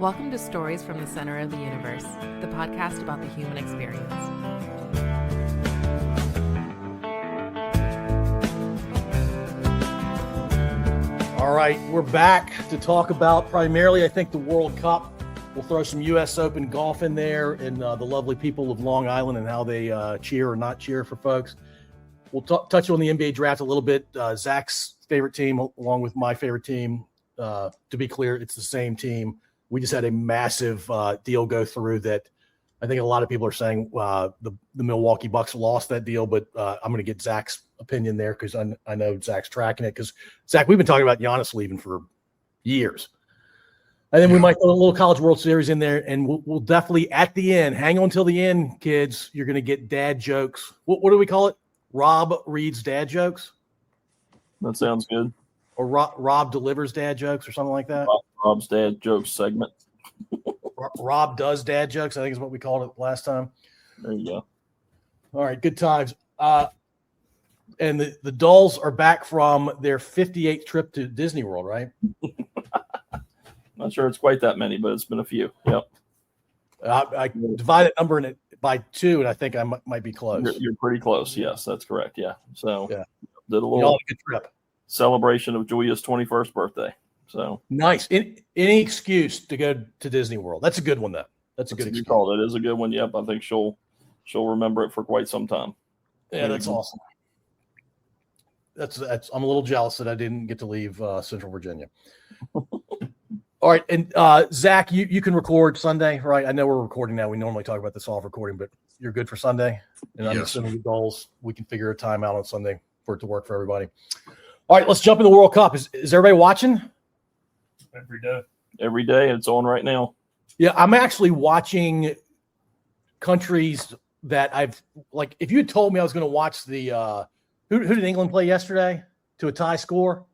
Welcome to Stories from the Center of the Universe, the podcast about the human experience. All right, we're back to talk about primarily, I think, the World Cup. We'll throw some U.S. Open golf in there and the lovely people of Long Island and how they cheer or not cheer for folks. We'll touch on the NBA draft a little bit. Zach's favorite team, along with my favorite team. To be clear, it's the same team. We just had a massive deal go through that I think a lot of people are saying the Milwaukee Bucks lost that deal, but I'm going to get Zach's opinion there because I know Zach's tracking it. Because, Zach, we've been talking about Giannis leaving for years. And then we might throw a little College World Series in there, and we'll definitely, at the end, hang on till the end, kids. You're going to get dad jokes. What do we call it? Rob reads dad jokes? That sounds good. Or Rob delivers dad jokes or something like that? Rob's dad jokes segment. Rob does dad jokes, I think is what we called it last time. There you go. All right, good times. And the Dulls are back from their 58th trip to Disney World, right? Not sure it's quite that many, but it's been a few. Yep. I divided that number by 2, and I think I might be close. You're pretty close. Yes, that's correct. Yeah. So yeah. Did a little good trip. Celebration of Julia's 21st birthday. So nice. Any excuse to go to Disney World. That's a good one, though. That's a good excuse. Call. It is a good one. Yep. I think she'll remember it for quite some time. Yeah, that's awesome. That's I'm a little jealous that I didn't get to leave Central Virginia. All right, and Zach, you can record Sunday, right? I know we're recording now. We normally talk about this off recording, but you're good for Sunday. And I'm assuming the goals, we can figure a time out on Sunday for it to work for everybody. All right, let's jump in the World Cup. Is everybody watching? Every day. It's on right now. Yeah, I'm actually watching countries that I've like. If you had told me I was going to watch the who did England play yesterday to a tie score?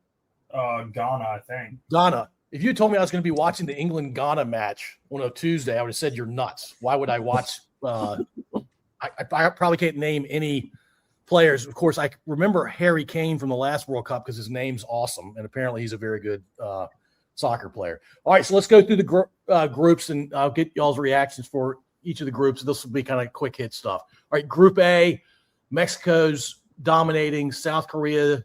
Ghana, I think. Ghana. If you had told me I was going to be watching the England-Ghana match on a Tuesday, I would have said you're nuts. Why would I watch? I probably can't name any players. Of course, I remember Harry Kane from the last World Cup because his name's awesome, and apparently he's a very good soccer player. All right, so let's go through the groups, and I'll get y'all's reactions for each of the groups. This will be kind of quick hit stuff. All right, Group A, Mexico's dominating. South Korea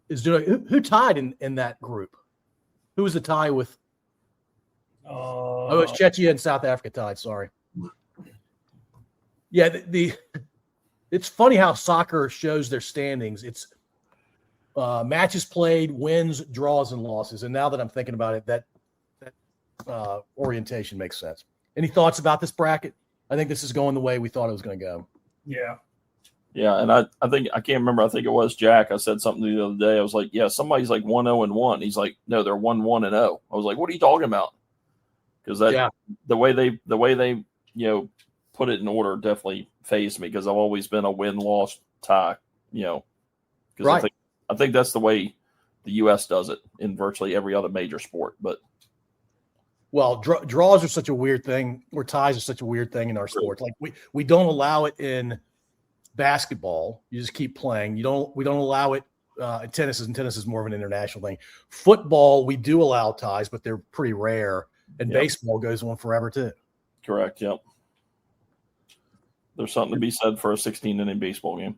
is doing. Who tied in that group? Who was the tie with? It's Czechia and South Africa tied. Sorry. Yeah, it's funny how soccer shows their standings. It's matches played, wins, draws, and losses. And now that I'm thinking about it, that orientation makes sense. Any thoughts about this bracket? I think this is going the way we thought it was going to go. Yeah. Yeah, and I think I can't remember. I think it was Jack. I said something the other day. I was like, "Yeah, somebody's like 1-0-1." He's like, "No, they're 1-1-0." I was like, "What are you talking about?" Because the way they put it in order definitely fazed me because I've always been a win-loss tie. Because right. I think that's the way the U.S. does it in virtually every other major sport. But draws are such a weird thing, or ties are such a weird thing in our sport. Like we don't allow it in basketball. You just keep playing. We don't allow it in tennis, and tennis is more of an international thing. Football, we do allow ties, but they're pretty rare. And baseball goes on forever too. Correct. Yep. There's something to be said for a 16-inning baseball game.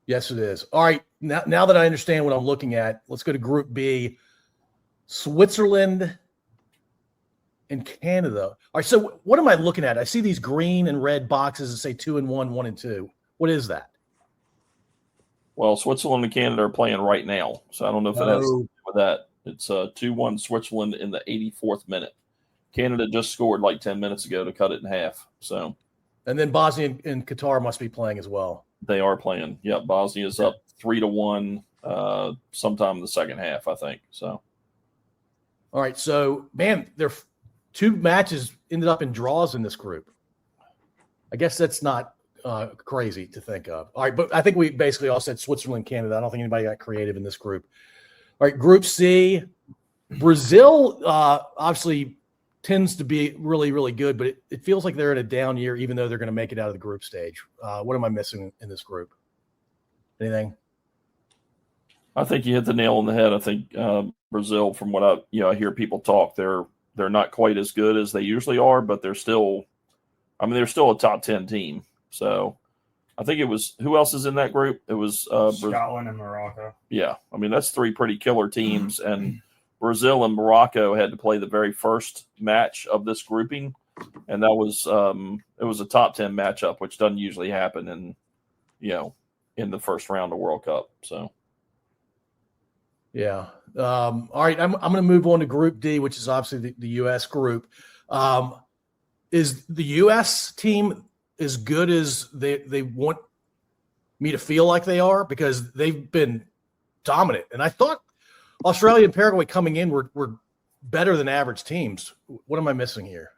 Yes, it is. All right. Now that I understand what I'm looking at, let's go to Group B. Switzerland and Canada. All right. So what am I looking at? I see these green and red boxes that say 2-1, 1-2. What is that? Well, Switzerland and Canada are playing right now, so I don't know if it has to do with that. It's 2-1 Switzerland in the 84th minute. Canada just scored like 10 minutes ago to cut it in half. So, and then Bosnia and Qatar must be playing as well. They are playing. Yep, Bosnia is up 3-1 sometime in the second half, I think. So, all right. So, man, there 2 matches ended up in draws in this group. I guess that's not crazy to think of. All right, but I think we basically all said Switzerland, Canada. I don't think anybody got creative in this group. All right, Group C, Brazil obviously tends to be really, really good, but it feels like they're in a down year, even though they're going to make it out of the group stage. What am I missing in this group? Anything? I think you hit the nail on the head. I think Brazil, from what I hear people talk, they're they're not quite as good as they usually are, but they're still a top 10 team. So I think it was, who else is in that group? It was Scotland and Morocco. Yeah. I mean, that's three pretty killer teams. And Brazil and Morocco had to play the very first match of this grouping. And that was, it was a top 10 matchup, which doesn't usually happen in the first round of World Cup. So. Yeah. All right. I'm going to move on to Group D, which is obviously the U.S. group. Is the U.S. team as good as they want me to feel like they are? Because they've been dominant. And I thought Australia and Paraguay coming in were better than average teams. What am I missing here?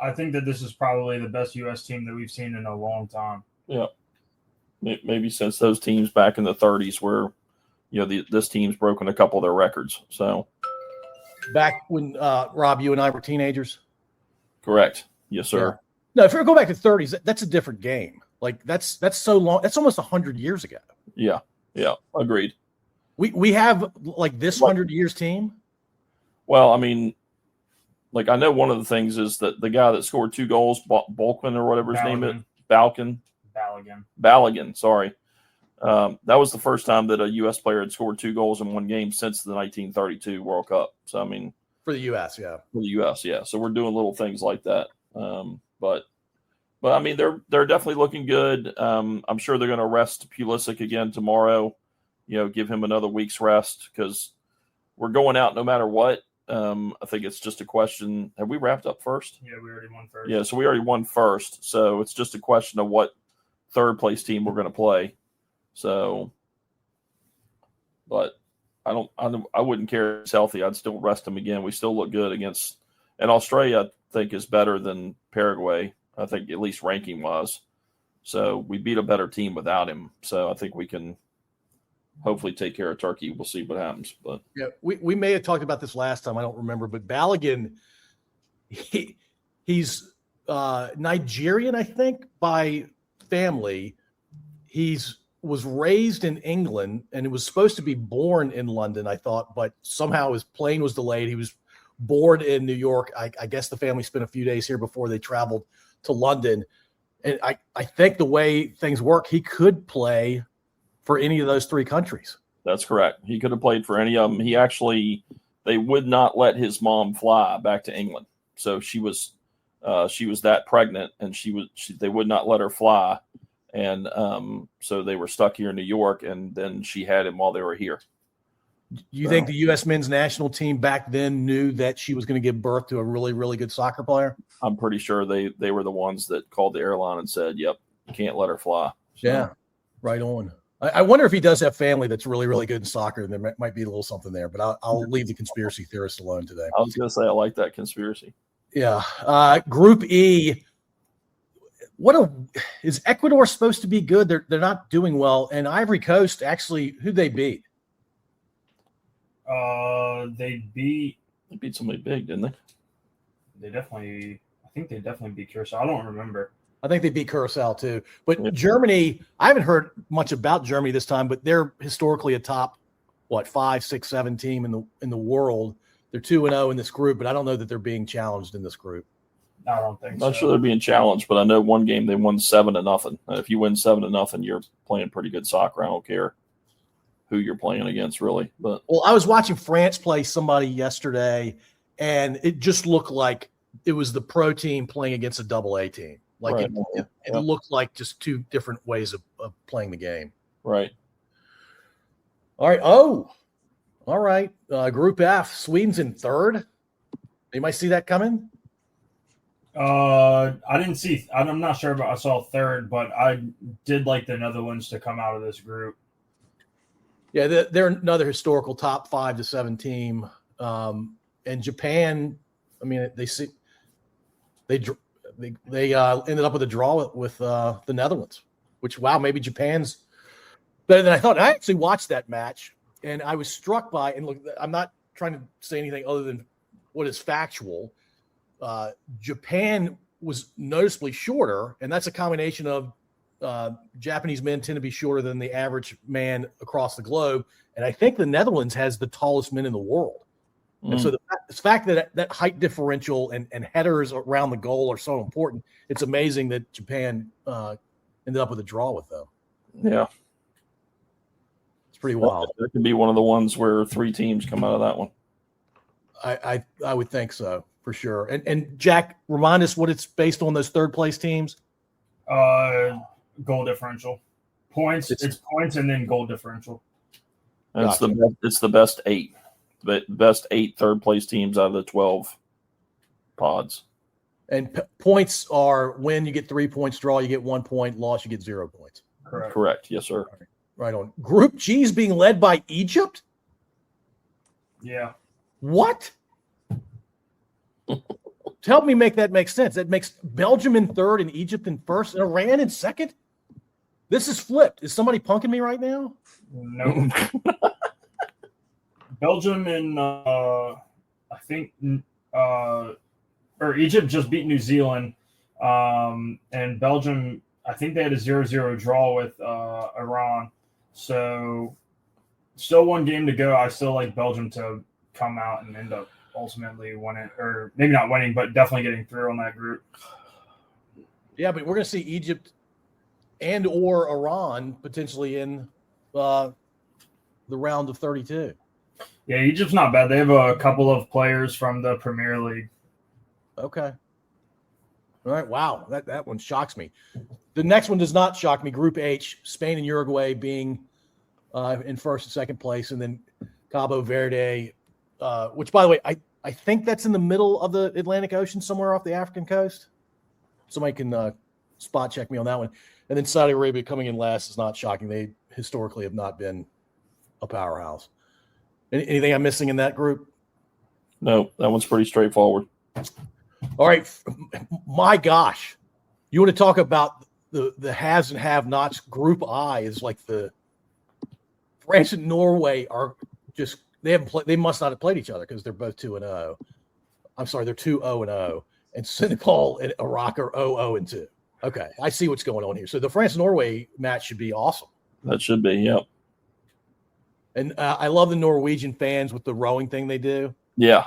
I think that this is probably the best U.S. team that we've seen in a long time. Yeah. Maybe since those teams back in the 30s where, this team's broken a couple of their records. So back when, Rob, you and I were teenagers? Correct. Yes, sir. Yeah. No, if we go back to 30s, that's a different game. Like that's so long. That's almost 100 years ago. Yeah. Yeah. Agreed. We have like this 100 years team. Well, I mean, like I know one of the things is that the guy that scored 2 goals, Balkan or whatever his name is, Balogun. Sorry. That was the first time that a U.S. player had scored 2 goals in one game since the 1932 World Cup. So, I mean, for the U.S., yeah. For the U.S., yeah. So we're doing little things like that. But I mean, they're definitely looking good. I'm sure they're going to rest Pulisic again tomorrow. Give him another week's rest because we're going out no matter what. I think it's just a question. Have we wrapped up first? Yeah, we already won first. Yeah, so we already won first. So it's just a question of what third place team we're going to play. So, but I wouldn't care if he's healthy. I'd still rest him again. We still look good against, and Australia, I think, is better than Paraguay. I think at least ranking wise. So we beat a better team without him. So I think we can hopefully take care of Turkey. We'll see what happens. But yeah, we may have talked about this last time. I don't remember, but Balogun, he's Nigerian, I think, by family. Was raised in England and it was supposed to be born in London, I thought, but somehow his plane was delayed. He was born in New York. I guess the family spent a few days here before they traveled to London. And I think the way things work, he could play for any of those 3 countries. That's correct. He could have played for any of them. They would not let his mom fly back to England. So she was that pregnant and they would not let her fly. And so they were stuck here in New York, and then she had him while they were here. You think the U.S. men's national team back then knew that she was going to give birth to a really, really good soccer player? I'm pretty sure they were the ones that called the airline and said, yep, you can't let her fly. So. Yeah, right on. I wonder if he does have family that's really, really good in soccer, and there might be a little something there, but I'll leave the conspiracy theorists alone today. I was going to say I like that conspiracy. Yeah. Group E. Is Ecuador supposed to be good? They're not doing well. And Ivory Coast, actually, who'd they beat? They beat somebody big, didn't they? I think they definitely beat Curacao. I don't remember. I think they beat Curacao too. But Germany, I haven't heard much about Germany this time, but they're historically a top, 5, 6, 7 team in the world. They're 2-0 in this group, but I don't know that they're being challenged in this group. I don't think so. Not sure they're being challenged, but I know one game they won 7-0. If you win 7-0, you're playing pretty good soccer. I don't care who you're playing against, really. But I was watching France play somebody yesterday, and it just looked like it was the pro team playing against a AA team. Like right. it looked like just 2 different ways of playing the game. Right. All right. Oh, all right. Group F, Sweden's in 3rd. You might see that coming. I didn't see. I'm not sure about. I saw 3rd, but I did like the Netherlands to come out of this group. Yeah, they're another historical top 5 to 7 team. And Japan, I mean, they ended up with a draw with the Netherlands. Which maybe Japan's better than I thought. I actually watched that match, and I was struck by. And look, I'm not trying to say anything other than what is factual. Japan was noticeably shorter, and that's a combination of Japanese men tend to be shorter than the average man across the globe. And I think the Netherlands has the tallest men in the world. And so the fact that that height differential and headers around the goal are so important, it's amazing that Japan ended up with a draw with them. Yeah. It's pretty wild. That could be one of the ones where 3 teams come out of that one. I would think so, for sure. And Jack, remind us what it's based on, those third place teams. Goal differential. Points. It's points and then goal differential. And it's the best 8. The best 8 third place teams out of the 12 pods. And points are when you get 3 points, draw, you get 1 point, loss, you get 0 points. Correct. Yes, sir. Right on. Group G is being led by Egypt? Yeah. What? Help me make that make sense. That makes Belgium in third and Egypt in first and Iran in second? This is flipped. Is somebody punking me right now? No. Belgium and Egypt just beat New Zealand. And Belgium, I think they had a 0-0 draw with Iran. So still 1 game to go. I still like Belgium to come out and end up ultimately winning, or maybe not winning, but definitely getting through on that group. Yeah, but we're going to see Egypt and or Iran potentially in the round of 32. Yeah, Egypt's not bad. They have a couple of players from the Premier League. Okay. All right. Wow. That one shocks me. The next one does not shock me. Group H, Spain and Uruguay being in first and second place, and then Cabo Verde, which, by the way, I think that's in the middle of the Atlantic Ocean, somewhere off the African coast. Somebody can spot check me on that one. And then Saudi Arabia coming in last is not shocking. They historically have not been a powerhouse. Anything I'm missing in that group? No, that one's pretty straightforward. All right. My gosh. You want to talk about the haves and have-nots? Group I is like the France and Norway are just they must not have played each other because they're both 2-0. I'm sorry, they're 2-0-0. And Senegal and Iraq are 0-0-2. Okay, I see what's going on here. So the France-Norway match should be awesome. That should be, yep. And I love the Norwegian fans with the rowing thing they do. Yeah.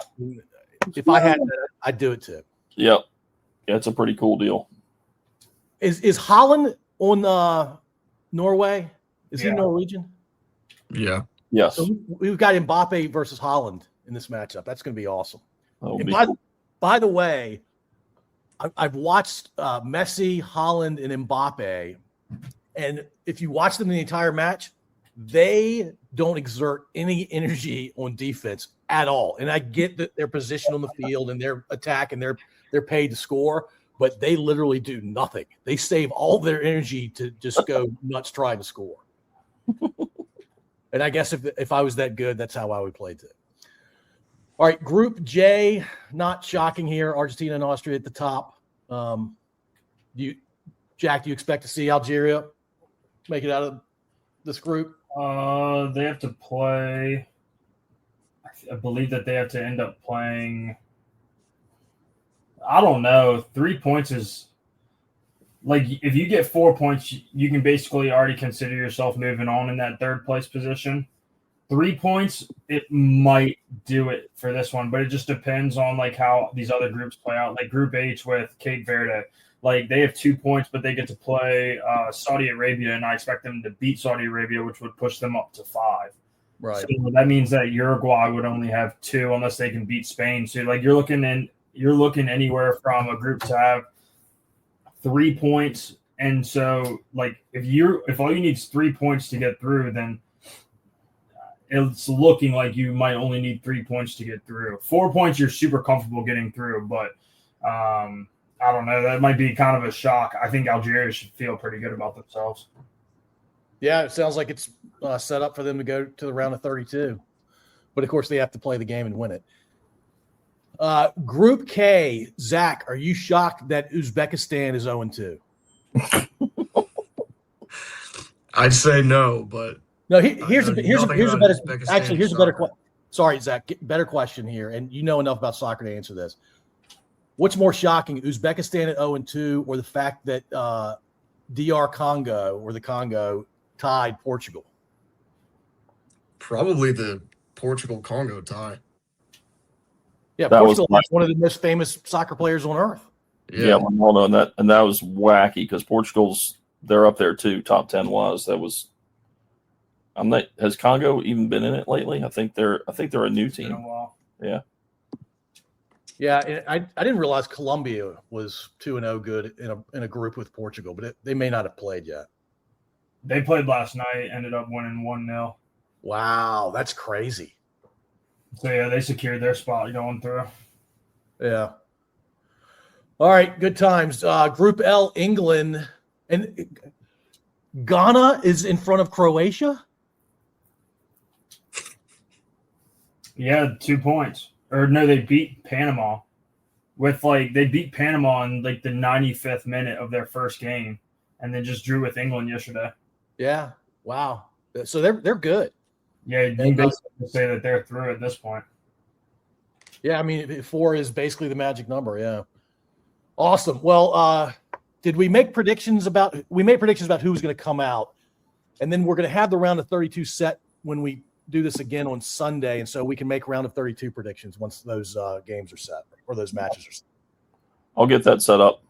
If I had that, I'd do it too. Yep. Yeah, it's a pretty cool deal. Is Holland on Norway? Is he Norwegian? Yeah. Yes. So we've got Mbappe versus Holland in this matchup. That's going to be awesome. By the way, I've watched Messi, Holland, and Mbappe, and if you watch them in the entire match, they don't exert any energy on defense at all. And I get that their position on the field and their attack and they're paid to score, but they literally do nothing. They save all their energy to just go nuts trying to score. And I guess if I was that good, that's how I would play too. All right, Group J, not shocking here. Argentina and Austria at the top. Jack, do you expect to see Algeria make it out of this group? They have to play. I believe that they have to end up playing. I don't know. 3 points is like if you get 4 points, you can basically already consider yourself moving on in that third place position. 3 points, it might do it for this one, but it just depends on like how these other groups play out. Like Group H with Cape Verde, like they have 2 points, but they get to play Saudi Arabia, and I expect them to beat Saudi Arabia, which would push them up to 5. Right. So that means that Uruguay would only have 2 unless they can beat Spain. So like you're looking anywhere from a group to have 3 points, and so like if all you need is 3 points to get through, then it's looking like you might only need 3 points to get through. 4 points, you're super comfortable getting through, but I don't know. That might be kind of a shock. I think Algeria should feel pretty good about themselves. Yeah, it sounds like it's set up for them to go to the round of 32. But, of course, they have to play the game and win it. Group K, Zach, are you shocked that Uzbekistan is 0-2? I'd say no, but no. Here's a better. Actually, here's a better question. Sorry, Zach. Better question here, and you know enough about soccer to answer this. What's more shocking, Uzbekistan at 0-2, or the fact that DR Congo or the Congo tied Portugal? probably the Portugal-Congo tie. Yeah, That was Portugal is one of the most famous soccer players on earth. Yeah, Ronaldo, and that was wacky because they're up there too. Top 10 was that was. Has Congo even been in it lately? I think they're a new team. Been a while. Yeah. Yeah, I didn't realize Colombia was 2-0 good in a group with Portugal, but they may not have played yet. They played last night, ended up winning 1-0. Wow, that's crazy. So yeah, they secured their spot going through. Yeah. All right, good times. Group L, England, and Ghana is in front of Croatia. Yeah, 2 points. Or no, they beat Panama they beat Panama in like the 95th minute of their first game, and then just drew with England yesterday. Yeah. Wow. So they're good. Yeah, you can basically say that they're through at this point. Yeah, I mean 4 is basically the magic number. Yeah. Awesome. Well, did we make predictions about? We made predictions about who was going to come out, and then we're going to have the round of 32 set when we do this again on Sunday, and so we can make round of 32 predictions once those games are set or those matches are set. I'll get that set up.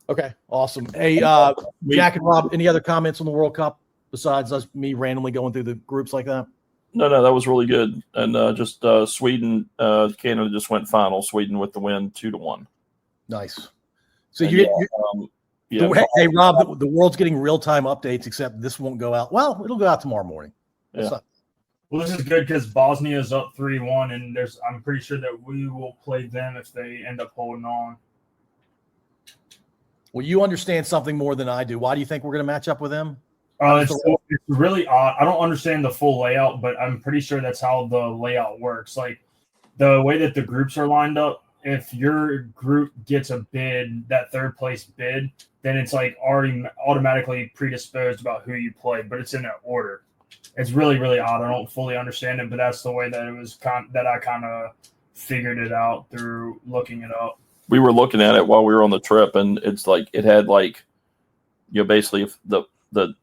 Okay, awesome. Hey, Jack and Rob, any other comments on the World Cup besides me randomly going through the groups like that? No, that was really good. And just Sweden, Canada just went final. Sweden with the win 2-1. Nice. So and hey, Rob, the world's getting real-time updates, except this won't go out. Well, it'll go out tomorrow morning. Yeah. Well, this is good because Bosnia is up 3-1, and I'm pretty sure that we will play them if they end up holding on. Well, you understand something more than I do. Why do you think we're going to match up with them? It's really odd. I don't understand the full layout, but I'm pretty sure that's how the layout works. Like the way that the groups are lined up, if your group gets a bid, that third place bid, then it's like already automatically predisposed about who you play, but it's in that order. It's really, really odd. I don't fully understand it, but that's the way that it was that I kind of figured it out through looking it up. We were looking at it while we were on the trip, and it's like it had like, basically if the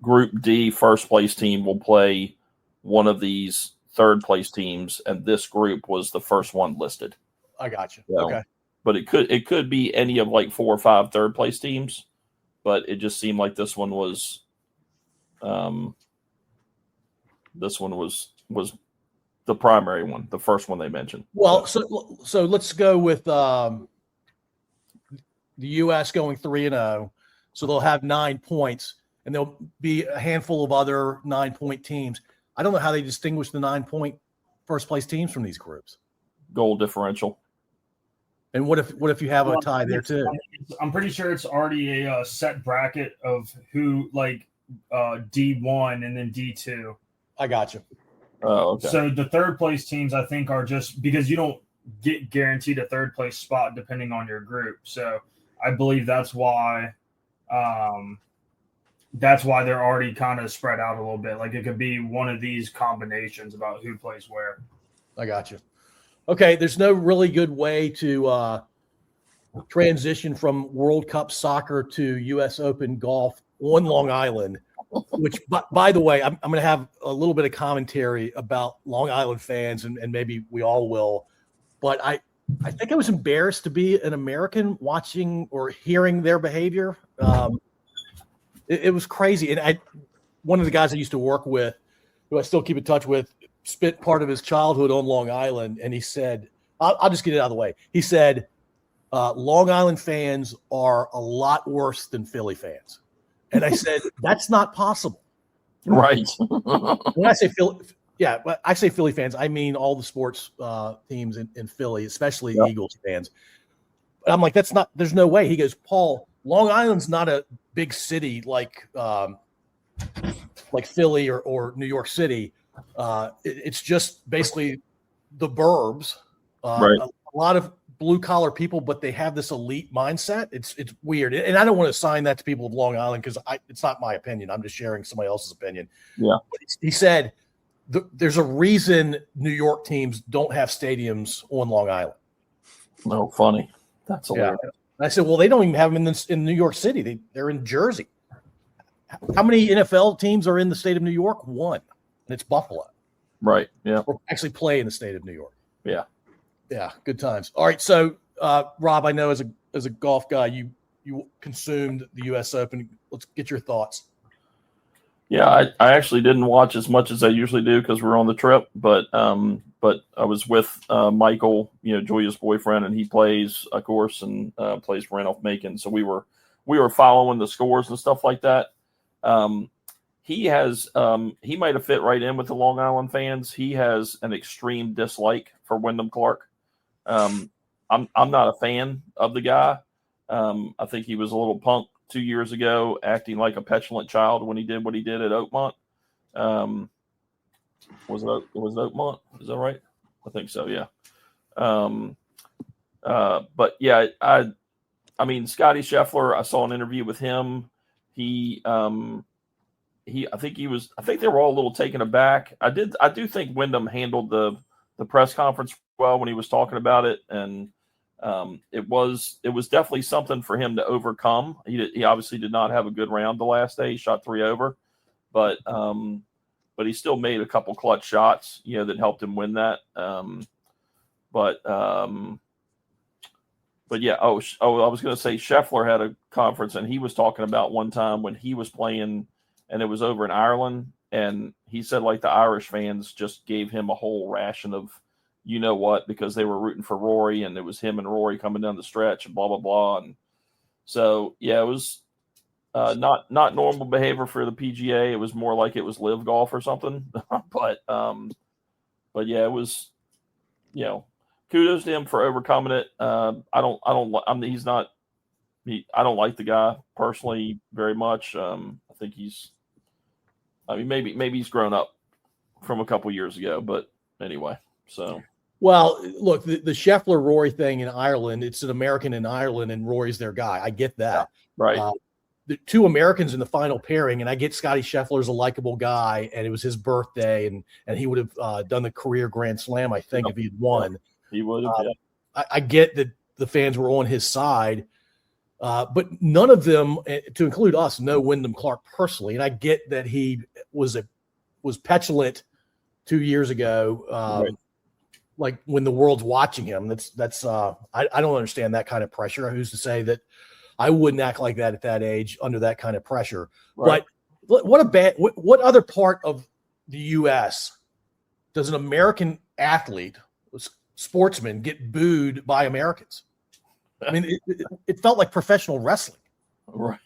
Group D first place team will play one of these third place teams, and this group was the first one listed. I got you. So, okay. But it could be any of like 4 or 5 third place teams, but it just seemed like this one was the primary one, the first one they mentioned. Well, so let's go with the U.S. going 3-0, so they'll have 9 points, and there'll be a handful of other 9-point teams. I don't know how they distinguish the 9-point first place teams from these groups. Goal differential. And what if you have a tie there too? I'm pretty sure it's already a set bracket of who like D1 and then D2. I got you. Oh, okay. So the third place teams, I think, are just because you don't get guaranteed a third place spot depending on your group. So I believe that's why they're already kind of spread out a little bit. Like it could be one of these combinations about who plays where. I got you. Okay, there's no really good way to transition from World Cup soccer to U.S. Open golf on Long Island, which, by the way, I'm going to have a little bit of commentary about Long Island fans, and maybe we all will. But I think I was embarrassed to be an American watching or hearing their behavior. It was crazy. And one of the guys I used to work with, who I still keep in touch with, spent part of his childhood on Long Island, and he said, I'll just get it out of the way. He said, Long Island fans are a lot worse than Philly fans. And I said, that's not possible. Right. When I say Philly fans, I mean all the sports teams in Philly, especially Eagles fans. But I'm like, there's no way. He goes, Paul, Long Island's not a big city like Philly or New York City. It's just basically the burbs. Right. A lot of blue collar people, but they have this elite mindset. It's weird, and I don't want to assign that to people of Long Island because it's not my opinion. I'm just sharing somebody else's opinion. Yeah. But he said there's a reason New York teams don't have stadiums on Long Island. Oh, funny. That's hilarious. Yeah. And I said, well, they don't even have them in New York City. They're in Jersey. How many NFL teams are in the state of New York? One, and it's Buffalo. Right. Yeah. Or actually play in the state of New York. Yeah. Yeah, good times. All right, so Rob, I know as a golf guy, you consumed the U.S. Open. Let's get your thoughts. Yeah, I actually didn't watch as much as I usually do because we're on the trip, but I was with Michael, Julia's boyfriend, and he plays, of course, and plays for Randolph Macon. So we were following the scores and stuff like that. He might have fit right in with the Long Island fans. He has an extreme dislike for Wyndham Clark. I'm not a fan of the guy. I think he was a little punk 2 years ago, acting like a petulant child when he did what he did at Oakmont. Was it Oakmont? Is that right? I think so. Yeah. But yeah, I mean, Scotty Scheffler, I saw an interview with him. I think they were all a little taken aback. I do think Wyndham handled the press conference well when he was talking about it. And, it was definitely something for him to overcome. He obviously did not have a good round the last day. He shot 3 over, but he still made a couple clutch shots, that helped him win that. But yeah. I was going to say Scheffler had a conference and he was talking about one time when he was playing and it was over in Ireland. And he said like the Irish fans just gave him a whole ration of, because they were rooting for Rory and it was him and Rory coming down the stretch and blah, blah, blah. And so, yeah, it was not normal behavior for the PGA. It was more like it was live golf or something. but yeah, it was, kudos to him for overcoming it. I don't like the guy personally very much. I think maybe he's grown up from a couple years ago, but anyway, so. Well, look, the Scheffler Rory thing in Ireland, it's an American in Ireland and Rory's their guy. I get that. Yeah, right. The two Americans in the final pairing, and I get Scotty Scheffler's a likable guy, and it was his birthday, and he would have done the career Grand Slam, I think, if he'd won. He would have, yeah. I get that the fans were on his side, but none of them, to include us, know Wyndham Clark personally, and I get that he was petulant 2 years ago. Right. Like when the world's watching him, I don't understand that kind of pressure. Who's to say that I wouldn't act like that at that age under that kind of pressure? Right. But what other part of the U.S. does an American athlete, sportsman, get booed by Americans? I mean, it felt like professional wrestling. Right.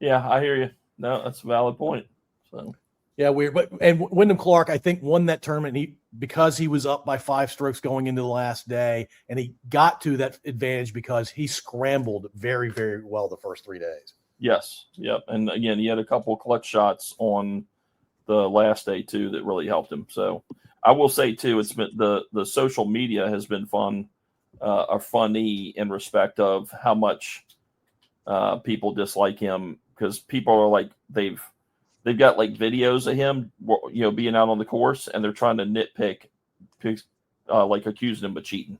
Yeah, I hear you. No, that's a valid point. So. Yeah, weird. And Wyndham Clark, I think, won that tournament because he was up by 5 strokes going into the last day, and he got to that advantage because he scrambled very, very well the first 3 days. Yes. Yep. And again, he had a couple of clutch shots on the last day too that really helped him. So I will say too, it's been the social media has been funny in respect of how much people dislike him because people are like they've got like videos of him, being out on the course, and they're trying to nitpick, like accusing him of cheating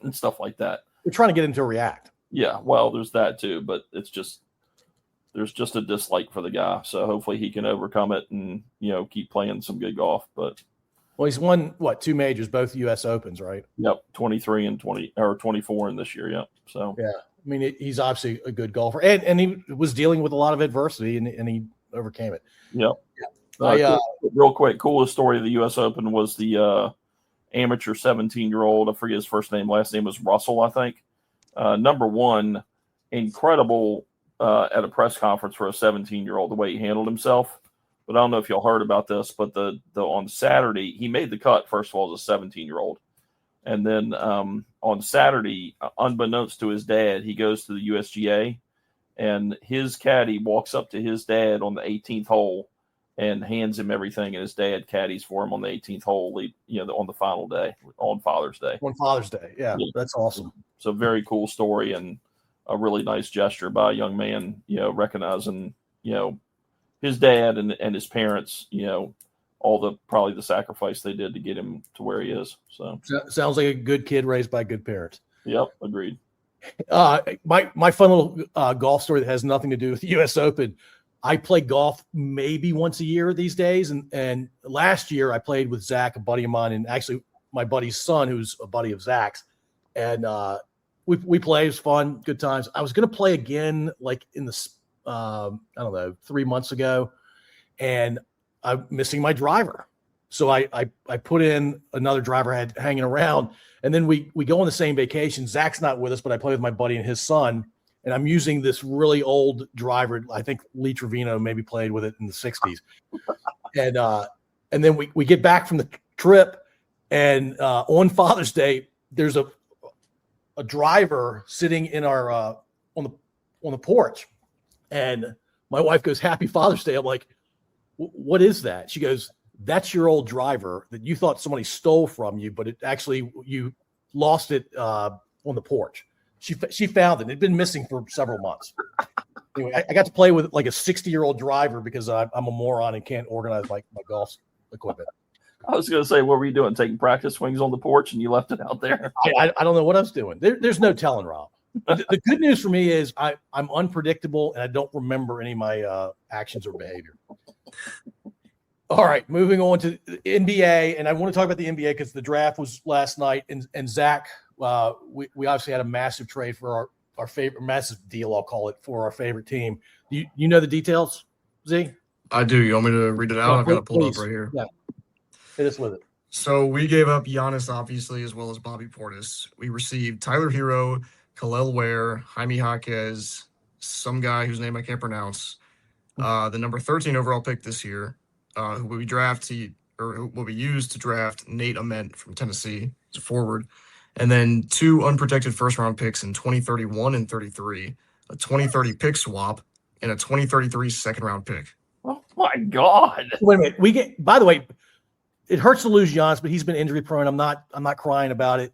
and stuff like that. They're trying to get him to react. Yeah, well, there's that too, but there's just a dislike for the guy. So hopefully he can overcome it and keep playing some good golf. But he's won 2 majors, both U.S. Opens, right? Yep, 23 and 20 or 24 in this year. Yep. So yeah, I mean he's obviously a good golfer, and he was dealing with a lot of adversity, and he overcame it. Yep. Yeah. Real quick, coolest story of the U.S. Open was the amateur 17-year-old. I forget his first name. Last name was Russell, I think. Number one, incredible at a press conference for a 17-year-old, the way he handled himself. But I don't know if y'all heard about this, but the on Saturday, he made the cut, first of all, as a 17-year-old. And then on Saturday, unbeknownst to his dad, he goes to the USGA. And his caddy walks up to his dad on the 18th hole and hands him everything. And his dad caddies for him on the 18th hole, on the final day, on Father's Day. On Father's Day. Yeah, that's awesome. So very cool story and a really nice gesture by a young man, recognizing, his dad and his parents, probably the sacrifice they did to get him to where he is. So sounds like a good kid raised by good parents. Yep. Agreed. My fun little golf story that has nothing to do with the U.S. Open. I play golf maybe once a year these days, and last year I played with Zach, a buddy of mine, and actually my buddy's son, who's a buddy of Zach's, and we play. It was fun, good times. I was going to play again, like in the I don't know, 3 months ago, and I'm missing my driver. So I put in another driver I had hanging around, and then we go on the same vacation. Zach's not with us, but I play with my buddy and his son, and I'm using this really old driver. I think Lee Trevino maybe played with it in the 60s. And then we get back from the trip, and on Father's Day, there's a driver sitting in our on the porch, and my wife goes, "Happy Father's Day." I'm like, "What is that?" She goes, "That's your old driver that you thought somebody stole from you, but it actually you lost it on the porch." She found it. It'd been missing for several months. Anyway, I got to play with like a 60-year-old driver because I'm a moron and can't organize my golf equipment. I was going to say, what were you doing? Taking practice swings on the porch and you left it out there? I don't know what I was doing. There's no telling, Rob. The good news for me is I'm unpredictable and I don't remember any of my actions or behavior. All right, moving on to the NBA, and I want to talk about the NBA because the draft was last night, and Zach, we obviously had a massive trade for our favorite, massive deal, I'll call it, for our favorite team. You know the details, Z? I do. You want me to read it out? Yeah, I've got it pulled please. up right here. Yeah, hit us with it. So we gave up Giannis, obviously, as well as Bobby Portis. We received Tyler Hero, Khalil Ware, Jaime Jaquez, some guy whose name I can't pronounce, the number 13 overall pick this year, who will be used to draft Nate Ament from Tennessee as a forward, and then 2 unprotected first-round picks in 2031 and 33, a 2030 pick swap, and a 2033 second-round pick. Oh my God! Wait a minute. By the way, it hurts to lose Giannis, but he's been injury prone. I'm not crying about it.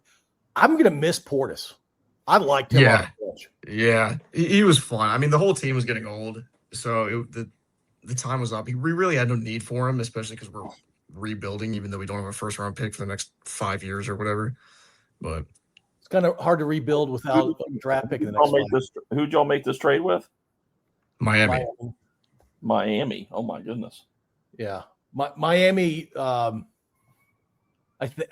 I'm gonna miss Portis. I liked him. Yeah, yeah, he was fun. I mean, the whole team was getting old, so the time was up. We really had no need for him, especially because we're rebuilding, even though we don't have a first-round pick for the next 5 years or whatever. But it's kind of hard to rebuild without a draft pick in the next one. Who'd y'all make this trade with? Miami. Oh my goodness. Yeah, Miami. I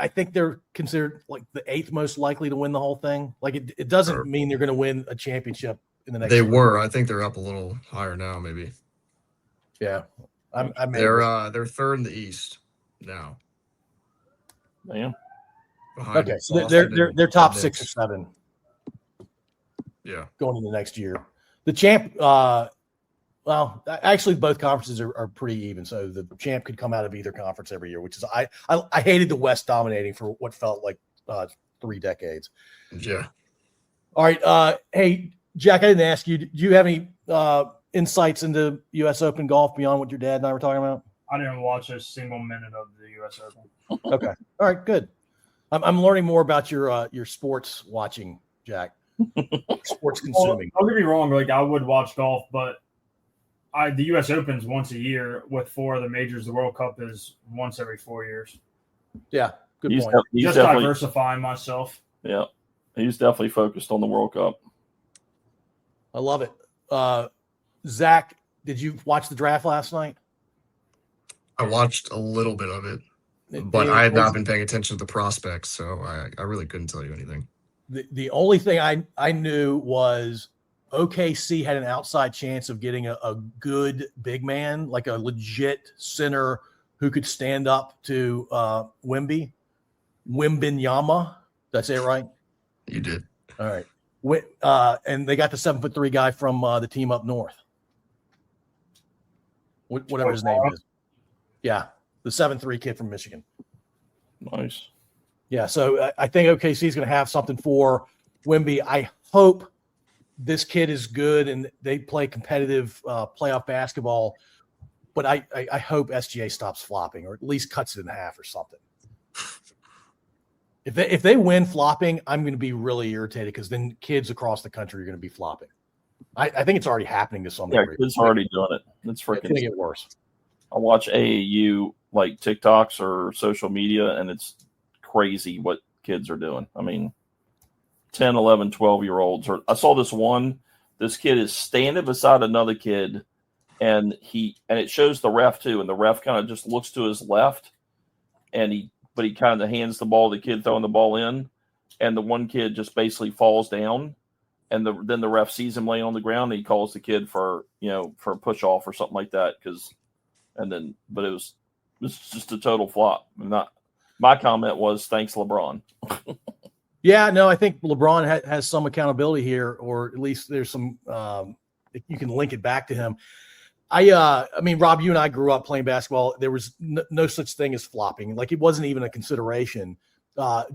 think they're considered like the 8th most likely to win the whole thing. Like it doesn't mean they're going to win a championship in the next. They were. I think they're up a little higher now, maybe. Yeah, they're third in the East now. Damn. Okay, so they're top 6 or 7. Yeah, going into next year. The champ. Well, actually, both conferences are pretty even, so the champ could come out of either conference every year. Which is I hated the West dominating for what felt like 3 decades. Yeah. All right. Hey, Jack, I didn't ask you. Do you have any insights into U.S. Open golf beyond what your dad and I were talking about? I didn't watch a single minute of the U.S. Open. Okay. All right. Good. I'm learning more about your sports watching, Jack. Sports consuming. Well, don't get me wrong. Like I would watch golf, but the U.S. Open's once a year. With 4 of the majors, the World Cup is once every 4 years. Yeah. Good point. Just diversifying myself. Yeah. He's definitely focused on the World Cup. I love it. Zach, did you watch the draft last night? I watched a little bit of it, but I had not been paying attention to the prospects, so I really couldn't tell you anything. The only thing I knew was OKC had an outside chance of getting a good big man, like a legit center who could stand up to Wembynyama. Did I say it right? You did. All right. And they got the 7'3" guy from the team up north. Whatever his name is. Yeah, the 7'3" kid from Michigan. Nice. Yeah, so I think OKC is going to have something for Wemby. I hope this kid is good and they play competitive playoff basketball, but I hope SGA stops flopping or at least cuts it in half or something. If they win flopping, I'm going to be really irritated because then kids across the country are going to be flopping. I think it's already happening to some degree. Yeah, kids are already doing it. It's freaking. It's going to get worse. I watch AAU like TikToks or social media, and it's crazy what kids are doing. I mean, 10, 11, 12-year-olds. I saw this kid is standing beside another kid, and it shows the ref too, and the ref kind of just looks to his left, and he but he kind of hands the ball to the kid throwing the ball in, and the one kid just basically falls down, and then the ref sees him laying on the ground, and he calls the kid for a push off or something like that, but it was just a total flop. My comment was thanks LeBron. Yeah, no, I think LeBron has some accountability here, or at least there's some you can link it back to him. I mean, Rob, you and I grew up playing basketball. There was no such thing as flopping. Like, it wasn't even a consideration.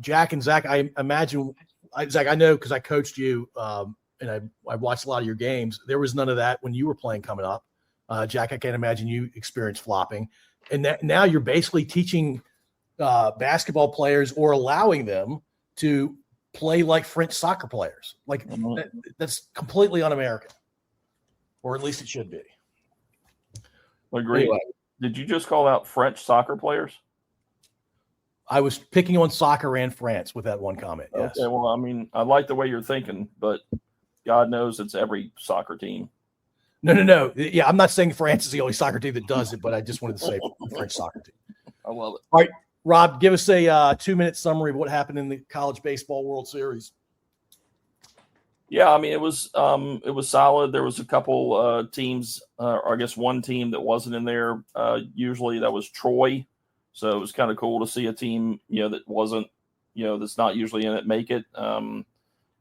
Jack and Zach, I imagine, Zach, I know because I coached you and I watched a lot of your games. There was none of that when you were playing coming up. Jack, I can't imagine you experienced flopping. And now you're basically teaching basketball players or allowing them to play like French soccer players. Like, that's completely un-American, or at least it should be. Agreed. Anyway, did you just call out French soccer players? I was picking on soccer and France with that one comment. Yes. Okay, well, I mean, I like the way you're thinking, but God knows it's every soccer team. No. Yeah, I'm not saying France is the only soccer team that does it, but I just wanted to say French soccer team. I love it. All right, Rob, give us a 2-minute summary of what happened in the College Baseball World Series. Yeah, I mean, it was solid. There was a couple teams, or I guess one team that wasn't in there. Usually that was Troy. So it was kind of cool to see a team, that wasn't, that's not usually in it, make it.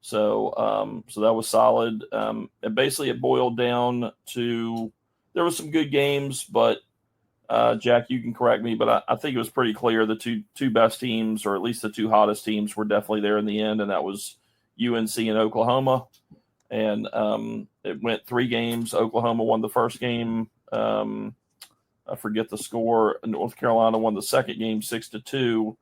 So that was solid. And basically it boiled down to, there was some good games, but Jack, you can correct me, but I think it was pretty clear the two best teams, or at least the two hottest teams, were definitely there in the end, and that was UNC and Oklahoma. And it went 3 games. Oklahoma won the first game. I forget the score. North Carolina won the second game 6-2.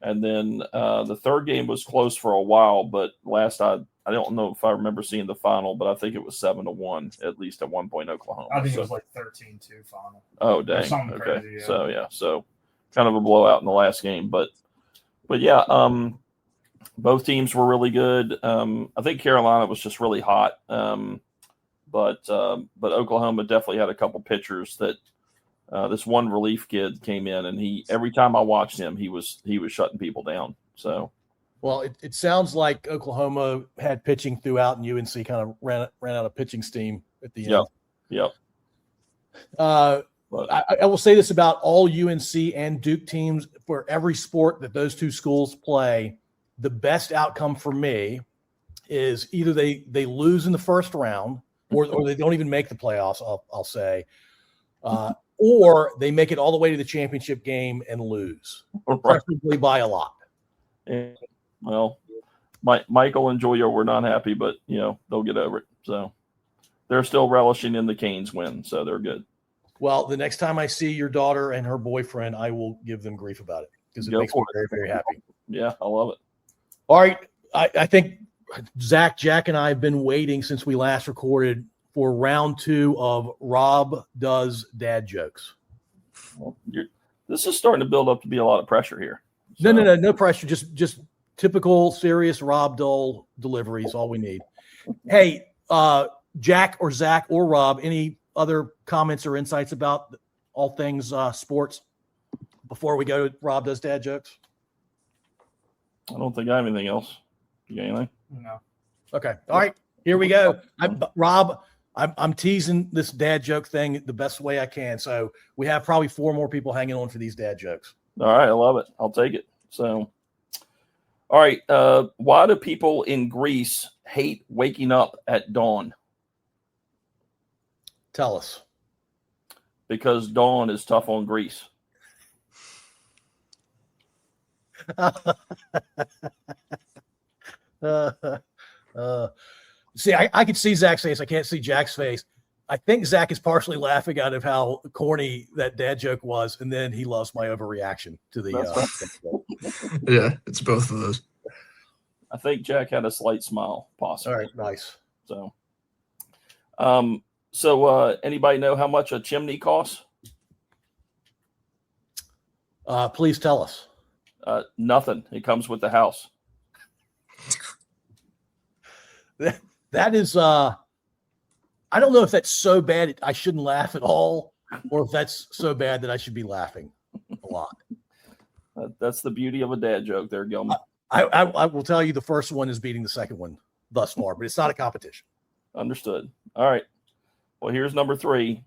And then the third game was close for a while, but I don't know if I remember seeing the final, but I think it was 7-1, at least at one point, Oklahoma. I think it was like 13-2 final. Oh, dang. Okay. Crazy, yeah. So kind of a blowout in the last game. But yeah, both teams were really good. I think Carolina was just really hot. But Oklahoma definitely had a couple pitchers that this one relief kid came in, and every time I watched him, he was shutting people down. So, well, it sounds like Oklahoma had pitching throughout, and UNC kind of ran out of pitching steam at the end. Yep. I will say this about all UNC and Duke teams: for every sport that those two schools play, the best outcome for me is either they lose in the first round, or they don't even make the playoffs. I'll say. Or they make it all the way to the championship game and lose, preferably by a lot. And, well, Michael and Julia were not happy, but they'll get over it. So they're still relishing in the Canes win, so they're good. Well, the next time I see your daughter and her boyfriend, I will give them grief about it, because it makes me very, very happy. Yeah, I love it. All right, I think Zach, Jack, and I have been waiting since we last recorded for round 2 of Rob Does Dad Jokes. Well, this is starting to build up to be a lot of pressure here. So. No pressure. Just typical serious Rob Dole delivery is all we need. Hey, Jack or Zach or Rob, any other comments or insights about all things sports before we go to Rob Does Dad Jokes? I don't think I have anything else. You got anything? No. Okay. All right. Here we go. Rob, I'm teasing this dad joke thing the best way I can. So we have probably 4 more people hanging on for these dad jokes. All right. I love it. I'll take it. So, all right. Why do people in Greece hate waking up at dawn? Tell us. Because dawn is tough on Greece. See, I could see Zach's face. I can't see Jack's face. I think Zach is partially laughing out of how corny that dad joke was, and then he loves my overreaction to the. Yeah, it's both of those. I think Jack had a slight smile, possibly. All right, nice. So, anybody know how much a chimney costs? Please tell us. Nothing. It comes with the house. That is, I don't know if that's so bad I shouldn't laugh at all, or if that's so bad that I should be laughing a lot. That's the beauty of a dad joke there, Gilman. I will tell you the first one is beating the second one thus far, but it's not a competition. Understood. All right. Well, here's number 3.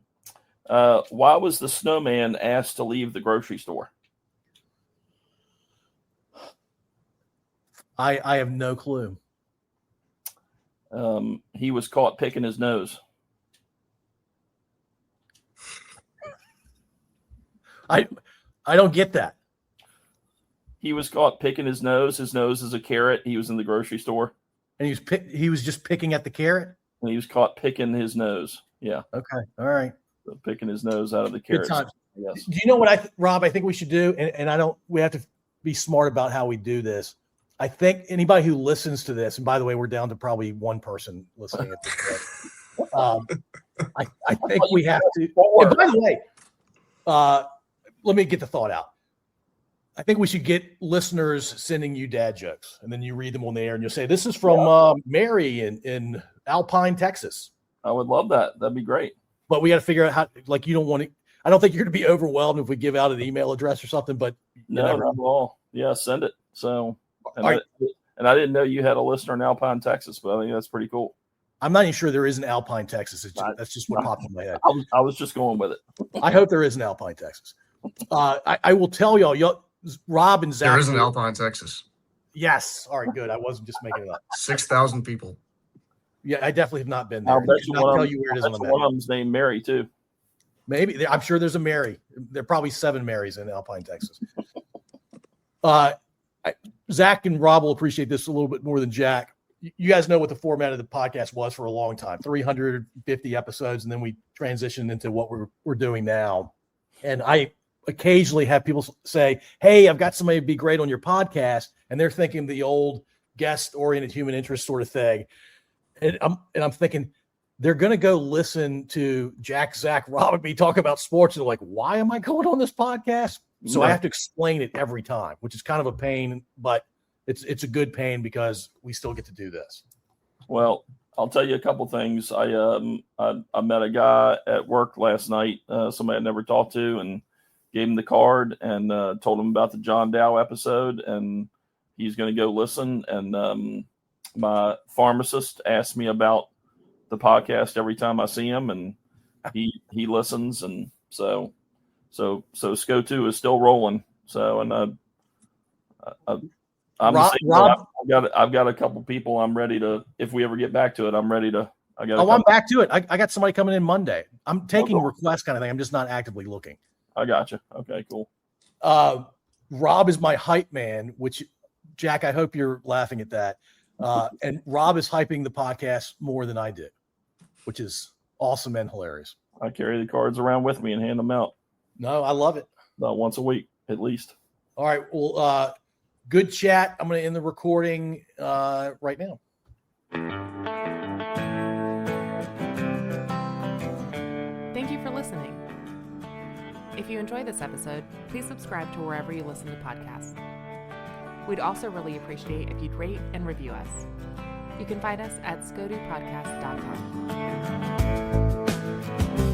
Why was the snowman asked to leave the grocery store? I have no clue. He was caught picking his nose. I don't get that. He was caught picking his nose. His nose is a carrot. He was in the grocery store. And he was just picking at the carrot? And he was caught picking his nose. Yeah. Okay. All right. So picking his nose out of the carrot. Good times. Yes. Do you know what Rob, I think we should do? And we have to be smart about how we do this. I think anybody who listens to this, and by the way, we're down to probably one person listening at this point. I think we have to. And by the way, let me get the thought out. I think we should get listeners sending you dad jokes, and then you read them on the air, and you'll say, "This is from Mary in Alpine, Texas." I would love that. That'd be great. But we got to figure out how. Like, you don't want to. I don't think you're going to be overwhelmed if we give out an email address or something. But no, not at all. Yeah, send it. So, and right. I didn't know you had a listener in Alpine, Texas, but I think that's pretty cool. I'm not even sure there is an Alpine, Texas. That's just what popped in my head. I was just going with it. I hope there is an Alpine, Texas. I will tell y'all, Rob and Zach. There is an Alpine, Texas. Yes. All right, good. I wasn't just making it up. 6,000 people. Yeah, I definitely have not been there. I'll bet you tell you where it is on the map. One of them's named Mary too. Maybe. I'm sure there's a Mary. There are probably 7 Marys in Alpine, Texas. Zach and Rob will appreciate this a little bit more than Jack. You guys know what the format of the podcast was for a long time, 350 episodes, and then we transitioned into what we're doing now. And I occasionally have people say, "Hey, I've got somebody to be great on your podcast," and they're thinking the old guest-oriented human interest sort of thing. And I'm thinking they're going to go listen to Jack, Zach, Rob, and me talk about sports. And they're like, "Why am I going on this podcast?" So I have to explain it every time, which is kind of a pain, but it's a good pain because we still get to do this. Well, I'll tell you a couple things. I met a guy at work last night, somebody I'd never talked to, and gave him the card and told him about the John Dow episode, and he's going to go listen. And my pharmacist asked me about the podcast every time I see him, and he listens, and so SCO2 is still rolling. So, and Rob, I've got a couple people I'm ready to, if we ever get back to it, I'm ready to. I'm back to it. I got somebody coming in Monday. I'm taking requests kind of thing. I'm just not actively looking. I got you. Okay, cool. Rob is my hype man, which, Jack, I hope you're laughing at that. And Rob is hyping the podcast more than I did, which is awesome and hilarious. I carry the cards around with me and hand them out. No, I love it. About once a week, at least. All right. Well, good chat. I'm going to end the recording right now. Thank you for listening. If you enjoyed this episode, please subscribe to wherever you listen to podcasts. We'd also really appreciate if you'd rate and review us. You can find us at scodupodcast.com.